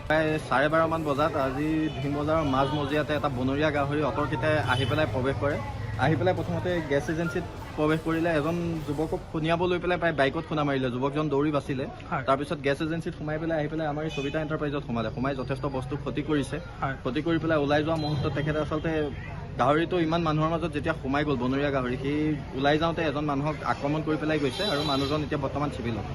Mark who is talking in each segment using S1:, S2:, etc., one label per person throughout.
S1: প্ৰায় 12:30 মান বজাত আজি ধিং বজাৰৰ মাজমজিয়াতে এটা বনৰীয়া গাহৰি অতৰ্কিতে আহি পেলাই প্ৰৱেশ কৰে। আহি পেলাই প্ৰথমতে গেছ এজেঞ্চিত প্ৰৱেশ কৰিলে। এজন যুৱকক খুনিয়াব লৈ পেলাই প্ৰায় বাইকত খুন্দা মাৰিলে। যুৱকজন দৌৰি বাচিলে। তাৰপিছত গেছ এজেঞ্চিত সোমাই পেলাই আহি পেলাই আমাৰ এই সবিতা এণ্টাৰপ্ৰাইজত সোমাই যথেষ্ট বস্তু ক্ষতি কৰিছে। ক্ষতি কৰি পেলাই ওলাই যোৱা মুহূৰ্তত তেখেতে আচলতে গাহৰিটো ইমান মানুহৰ মাজত যেতিয়া সোমাই গ'ল বনৰীয়া গাহৰি, সি ওলাই যাওঁতে এজন মানুহক আক্ৰমণ কৰি পেলাই গৈছে আৰু মানুহজন এতিয়া বৰ্তমান চিভিলত।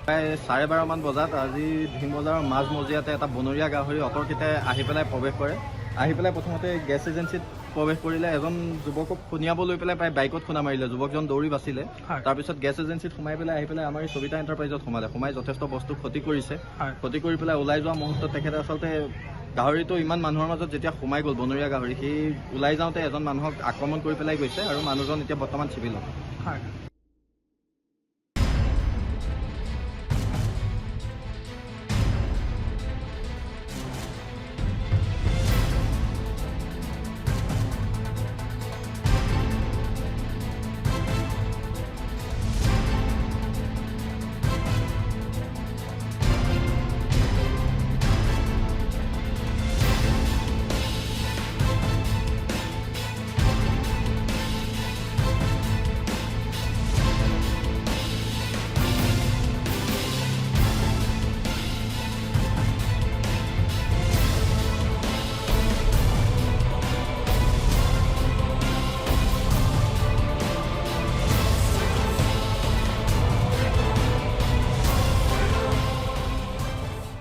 S1: প্ৰায় 12:30 মান বজাত আজি ধিং বজাৰৰ মাজমজিয়াতে এটা বনৰীয়া গাহৰি অতৰ্কিতে আহি পেলাই প্ৰৱেশ কৰে। আহি পেলাই প্ৰথমতে গেছ এজেঞ্চিত প্ৰৱেশ কৰিলে। এজন যুৱকক খুনিয়াব লৈ পেলাই প্ৰায় বাইকত খুন্দা মাৰিলে। যুৱকজন দৌৰি বাচিলে। তাৰপিছত গেছ এজেঞ্চিত সোমাই পেলাই আহি পেলাই আমাৰ এই সবিতা এণ্টাৰপ্ৰাইজত সোমাই যথেষ্ট বস্তু ক্ষতি কৰিছে। ক্ষতি কৰি পেলাই ওলাই যোৱা মুহূৰ্তত তেখেতে আচলতে গাহৰিটো ইমান মানুহৰ মাজত যেতিয়া সোমাই গ'ল বনৰীয়া গাহৰি, সি ওলাই যাওঁতে এজন মানুহক আক্ৰমণ কৰি পেলাই গৈছে আৰু মানুহজন এতিয়া বৰ্তমান চিভিলত।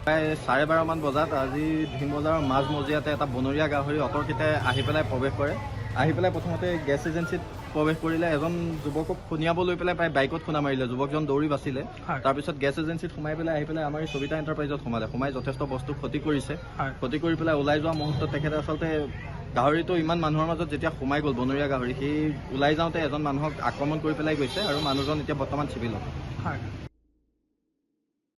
S1: প্ৰায় 12:30 মান বজাত আজি ধিং বজাৰৰ মাজমজিয়াতে এটা বনৰীয়া গাহৰি অতৰ্কিতে আহি পেলাই প্ৰৱেশ কৰে। আহি পেলাই প্ৰথমতে গেছ এজেঞ্চিত প্ৰৱেশ কৰিলে। এজন যুৱকক খুনিয়াব লৈ পেলাই প্ৰায় বাইকত খুন্দা মাৰিলে। যুৱকজন দৌৰি বাচিলে। তাৰপিছত গেছ এজেঞ্চিত সোমাই পেলাই আহি পেলাই আমাৰ এই সবিতা এণ্টাৰপ্ৰাইজত সোমাই যথেষ্ট বস্তু ক্ষতি কৰিছে। ক্ষতি কৰি পেলাই ওলাই যোৱা মুহূৰ্তত তেখেতে আচলতে গাহৰিটো ইমান মানুহৰ মাজত যেতিয়া সোমাই গ'ল বনৰীয়া গাহৰি, সি ওলাই যাওঁতে এজন মানুহক আক্ৰমণ কৰি পেলাই গৈছে আৰু মানুহজন এতিয়া বৰ্তমান চিভিলত।